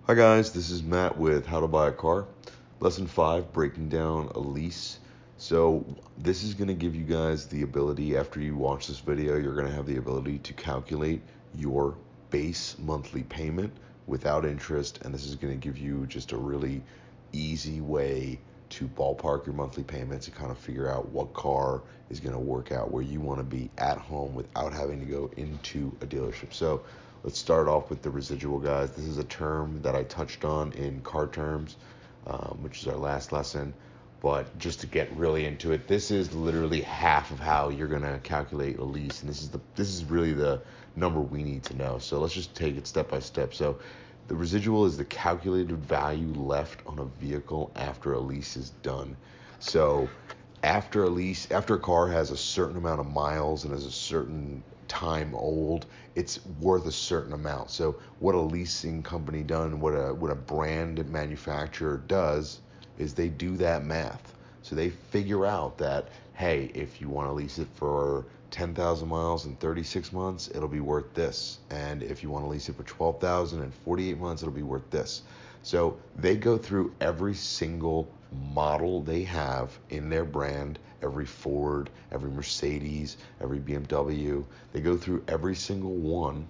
Hi guys, this is Matt with How to Buy a Car. Lesson 5, breaking down a lease. So this is going to give you guys the ability, after you watch this video, you're going to have the ability to calculate your base monthly payment without interest, and this is going to give you just a really easy way to ballpark your monthly payments and kind of figure out what car is going to work out where you want to be at home without having to go into a dealership. So let's start off with the residual, guys. This is a term that I touched on in car terms, which is our last lesson. But just to get really into it, this is literally half of how you're gonna calculate a lease, and this is really the number we need to know. So let's just take it step by step. So the residual is the calculated value left on a vehicle after a lease is done. So after a car has a certain amount of miles and is a certain time old, it's worth a certain amount. So what a leasing company done, what a brand manufacturer does is they do that math. So they figure out that, hey, if you want to lease it for 10,000 miles in 36 months, it'll be worth this. And if you want to lease it for 12,000 in 48 months, it'll be worth this. So they go through every single model they have in their brand, every Ford, every Mercedes, every BMW. They go through every single one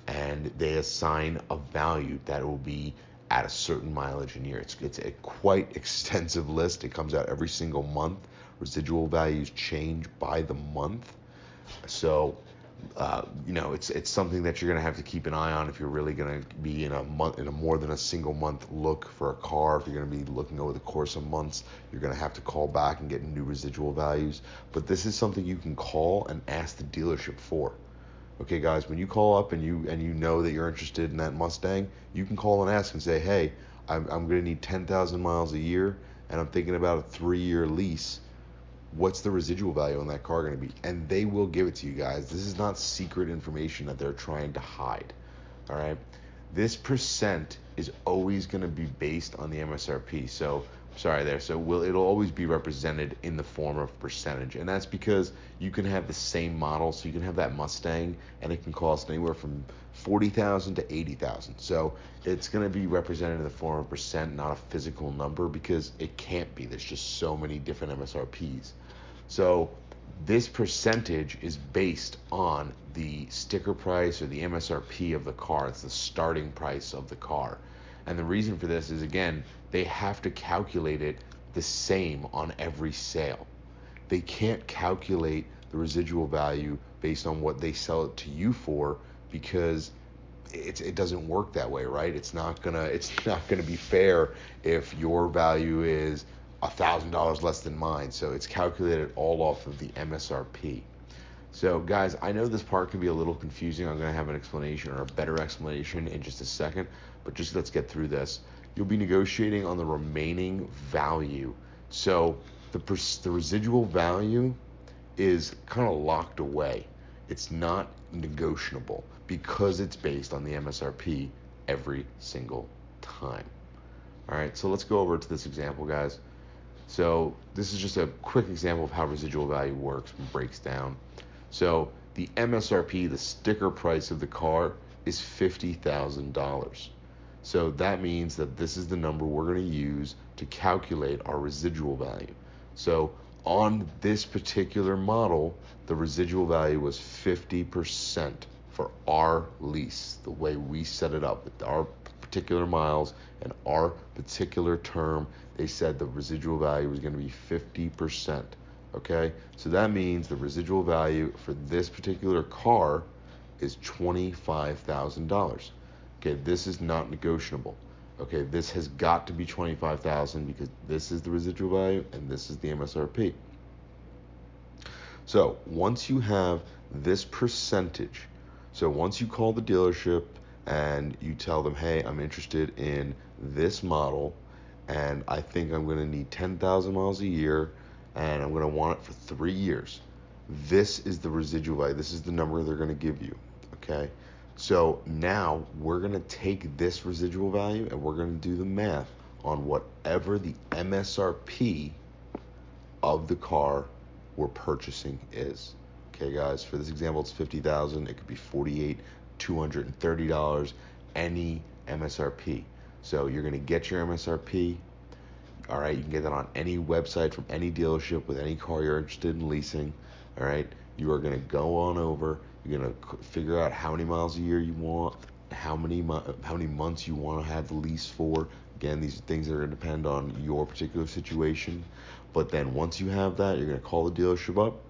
and they assign a value that will be at a certain mileage in year. It's a quite extensive list. It comes out every single month. Residual values change by the month. So it's something that you're going to have to keep an eye on if you're really going to be in a more than a single month look for a car. If you're going to be looking over the course of months, you're going to have to call back and get new residual values. But this is something you can call and ask the dealership for. Okay, guys, when you call up and you know that you're interested in that Mustang, you can call and ask and say, hey, I'm going to need 10,000 miles a year, and I'm thinking about a 3-year lease. What's the residual value on that car going to be? And they will give it to you guys. This is not secret information that they're trying to hide. All right. This percent is always going to be based on the MSRP. So sorry there. So it'll always be represented in the form of percentage, and that's because you can have the same model. So you can have that Mustang, and it can cost anywhere from 40,000 to 80,000. So it's going to be represented in the form of percent, not a physical number, because it can't be. There's just so many different MSRPs. So this percentage is based on the sticker price or the MSRP of the car. It's the starting price of the car. And the reason for this is, again, they have to calculate it the same on every sale. They can't calculate the residual value based on what they sell it to you for, because it doesn't work that way, right? It's not gonna be fair if your value is $1,000 less than mine. So it's calculated all off of the MSRP. So guys, I know this part can be a little confusing. I'm gonna have an explanation, or a better explanation, in just a second, but just let's get through this. You'll be negotiating on the remaining value. So the residual value is kind of locked away. It's not negotiable because it's based on the MSRP every single time. All right, so let's go over to this example, guys. So this is just a quick example of how residual value works and breaks down. So the MSRP, the sticker price of the car, is $50,000. So that means that this is the number we're going to use to calculate our residual value. So on this particular model, the residual value was 50% for our lease, the way we set it up with our particular miles and our particular term. They said the residual value was going to be 50%. Okay, so that means the residual value for this particular car is $25,000. Okay, this is not negotiable. Okay, this has got to be 25,000 because this is the residual value and this is the MSRP. So once you have this percentage, so once you call the dealership and you tell them, hey, I'm interested in this model and I think I'm going to need 10,000 miles a year and I'm going to want it for 3 years. This is the residual value. This is the number they're going to give you. Okay. So now we're going to take this residual value and we're going to do the math on whatever the MSRP of the car we're purchasing is. Okay, guys, for this example, it's 50,000. It could be 48, $230, any MSRP. So you're going to get your MSRP. All right, you can get that on any website from any dealership with any car you're interested in leasing. All right, you are going to go on over. You're going to figure out how many miles a year you want, how many months you want to have the lease for. Again, these are things that are going to depend on your particular situation. But then once you have that, you're going to call the dealership up.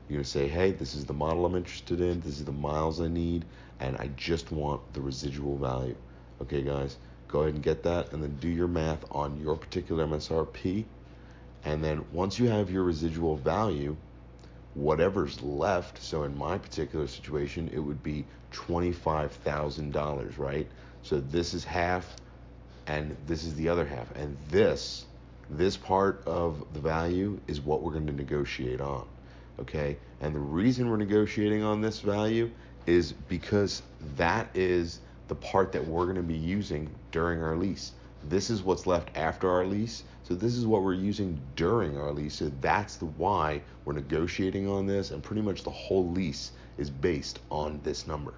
You're going to say, hey, this is the model I'm interested in. This is the miles I need, and I just want the residual value. Okay, guys, go ahead and get that, and then do your math on your particular MSRP. And then once you have your residual value, whatever's left, so in my particular situation, it would be $25,000, right? So this is half, and this is the other half. And this part of the value is what we're going to negotiate on. Okay, and the reason we're negotiating on this value is because that is the part that we're going to be using during our lease. This is what's left after our lease, so this is what we're using during our lease. So that's why we're negotiating on this, and pretty much the whole lease is based on this number.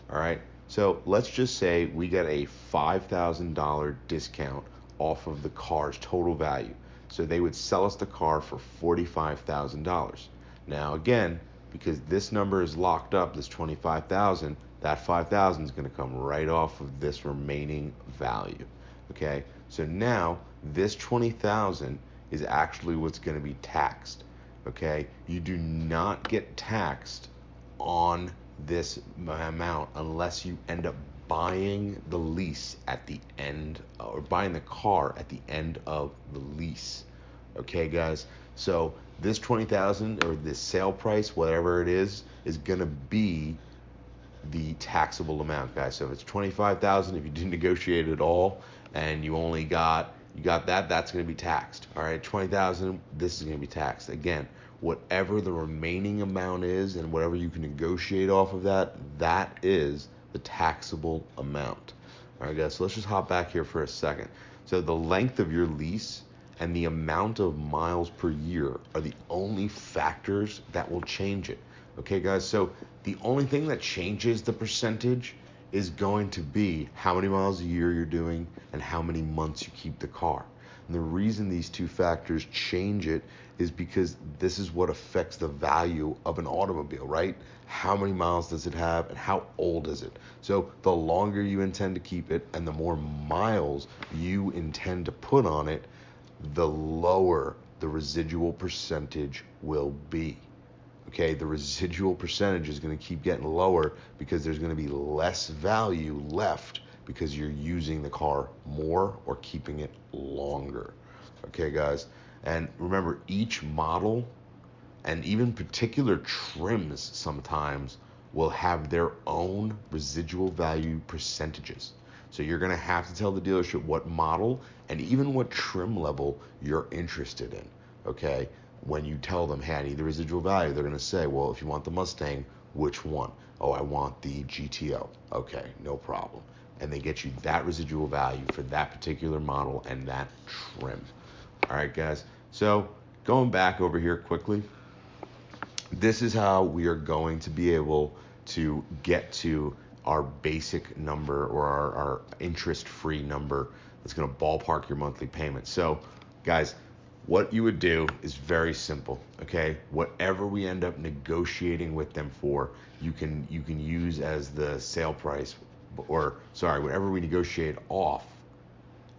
All right, so let's just say we get a $5,000 discount off of the car's total value. So they would sell us the car for $45,000. Now again, because this number is locked up, this 25,000, that 5,000 is going to come right off of this remaining value. Okay, so now this 20,000 is actually what's going to be taxed. Okay, you do not get taxed on this amount unless you end up buying the lease at the end, or buying the car at the end of the lease. Okay, guys, so this 20,000 or this sale price, whatever it is gonna be the taxable amount, guys. So if it's 25,000, if you didn't negotiate at all and you only got that, that's going to be taxed. All right, 20,000, this is going to be taxed. Again, whatever the remaining amount is and whatever you can negotiate off of that, that is the taxable amount. All right, guys, so let's just hop back here for a second. So the length of your lease and the amount of miles per year are the only factors that will change it. Okay, guys, so the only thing that changes the percentage is going to be how many miles a year you're doing and how many months you keep the car. And the reason these two factors change it is because this is what affects the value of an automobile, right? How many miles does it have and how old is it? So the longer you intend to keep it and the more miles you intend to put on it, the lower the residual percentage will be. Okay, the residual percentage is going to keep getting lower because there's going to be less value left because you're using the car more or keeping it longer. Okay, guys, and remember, each model and even particular trims sometimes will have their own residual value percentages. So you're going to have to tell the dealership what model and even what trim level you're interested in. Okay, when you tell them, hey, I need the residual value, they're going to say, well, if you want the Mustang, which one? Oh, I want the GTO. Okay, no problem. And they get you that residual value for that particular model and that trim. All right, guys. So going back over here quickly, this is how we are going to be able to get to our basic number, or our interest-free number that's going to ballpark your monthly payment. So, guys, what you would do is very simple, okay? Whatever we end up negotiating with them for, you can use as the sale price, or sorry, whatever we negotiate off,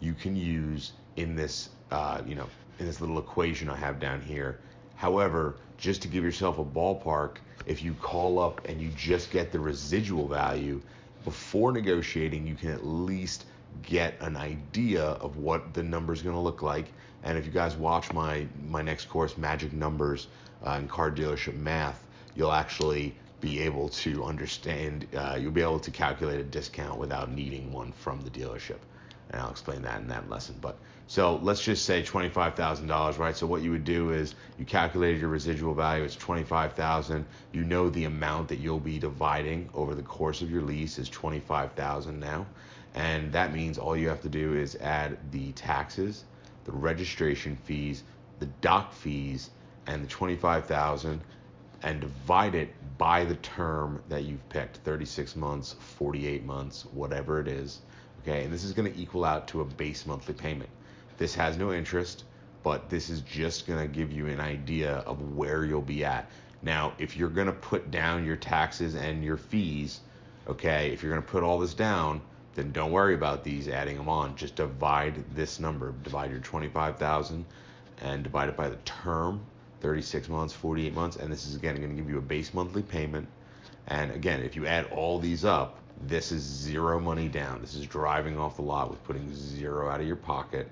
you can use in this, in this little equation I have down here. However, just to give yourself a ballpark, if you call up and you just get the residual value before negotiating, you can at least get an idea of what the number is going to look like. And if you guys watch my next course, Magic Numbers and Car Dealership Math, you'll actually be able to understand, you'll be able to calculate a discount without needing one from the dealership. And I'll explain that in that lesson. But so let's just say $25,000, right? So what you would do is you calculated your residual value, it's $25,000. You know the amount that you'll be dividing over the course of your lease is $25,000 now. And that means all you have to do is add the taxes, the registration fees, the dock fees, and the $25,000, and divide it by the term that you've picked, 36 months, 48 months, whatever it is. Okay, and this is going to equal out to a base monthly payment. This has no interest, but this is just going to give you an idea of where you'll be at. Now, if you're going to put down your taxes and your fees, okay, if you're going to put all this down, then don't worry about these adding them on. Just divide this number, divide your 25,000 and divide it by the term, 36 months, 48 months, and this is again going to give you a base monthly payment. And again, if you add all these up, this is zero money down. This is driving off the lot with putting zero out of your pocket,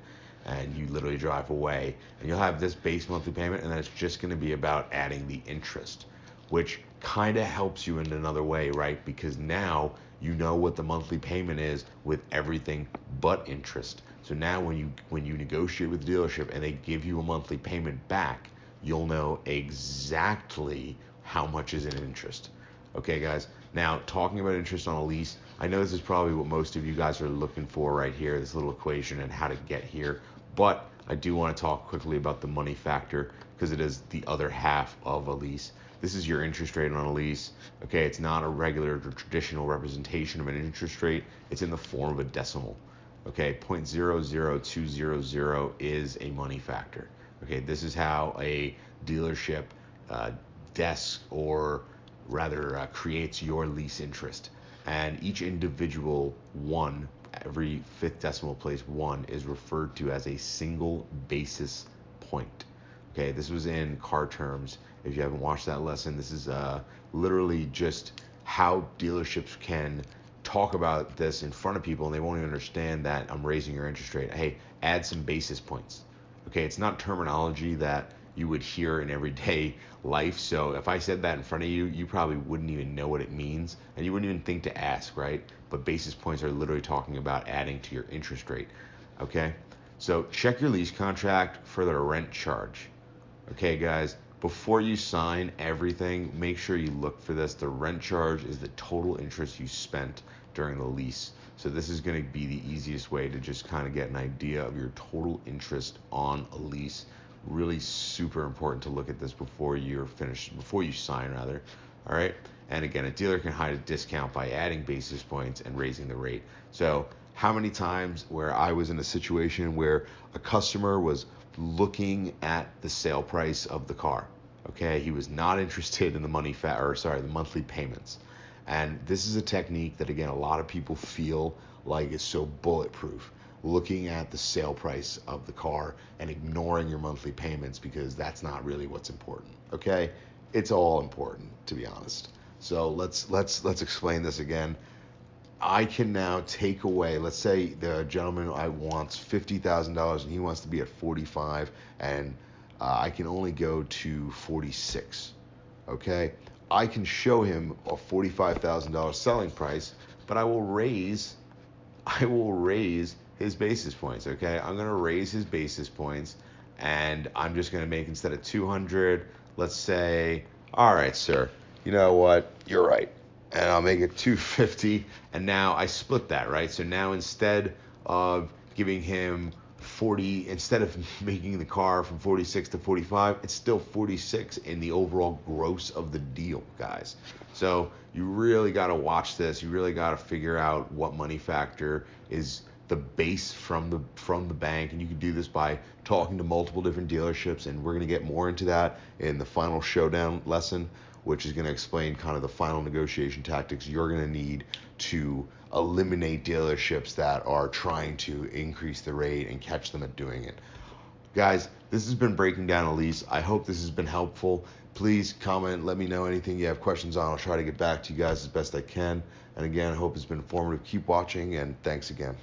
and you literally drive away. And you'll have this base monthly payment, and then it's just going to be about adding the interest, which kind of helps you in another way, right? Because now you know what the monthly payment is with everything but interest. So now when you negotiate with the dealership and they give you a monthly payment back, you'll know exactly how much is in interest. Okay, guys. Now, talking about interest on a lease, I know this is probably what most of you guys are looking for right here, this little equation and how to get here. But I do want to talk quickly about the money factor because it is the other half of a lease. This is your interest rate on a lease. Okay, it's not a regular or traditional representation of an interest rate. It's in the form of a decimal. Okay, 0.00200 is a money factor. Okay, this is how a dealership desk or rather creates your lease interest. And each individual one, every fifth decimal place one, is referred to as a single basis point. Okay, this was in car terms. If you haven't watched that lesson, this is literally just how dealerships can talk about this in front of people and they won't even understand that I'm raising your interest rate. Hey, add some basis points. Okay, it's not terminology that you would hear in everyday life. So if I said that in front of you, you probably wouldn't even know what it means and you wouldn't even think to ask, right? But basis points are literally talking about adding to your interest rate. Okay, so check your lease contract for the rent charge. Okay, guys, before you sign everything, make sure you look for this. The rent charge is the total interest you spent during the lease. So this is going to be the easiest way to just kind of get an idea of your total interest on a lease. Really super important to look at this before you're finished, before you sign rather. All right. And again, a dealer can hide a discount by adding basis points and raising the rate. So how many times where I was in a situation where a customer was looking at the sale price of the car. Okay, he was not interested in the the monthly payments. And this is a technique that again a lot of people feel like is so bulletproof. Looking at the sale price of the car and ignoring your monthly payments because that's not really what's important. Okay? It's all important to be honest. So let's explain this again. I can now take away, let's say the gentleman I wants $50,000 and he wants to be at 45 and I can only go to 46. Okay? I can show him a $45,000 selling price, but I will raise his basis points, okay? I'm going to raise his basis points and I'm just going to make, instead of 200, let's say, all right, sir, you know what? You're right. And I'll make it 250. And now I split that, right? So now instead of giving him 40, instead of making the car from 46 to 45, it's still 46 in the overall gross of the deal, guys. So you really got to watch this. You really got to figure out what money factor is the base from the bank, and you can do this by talking to multiple different dealerships, and we're going to get more into that in the final showdown lesson, which is going to explain kind of the final negotiation tactics you're going to need to eliminate dealerships that are trying to increase the rate and catch them at doing it. Guys, this has been Breaking Down a Lease. I hope this has been helpful. Please comment, let me know anything you have questions on. I'll try to get back to you guys as best I can. And again, I hope it's been informative. Keep watching, and thanks again.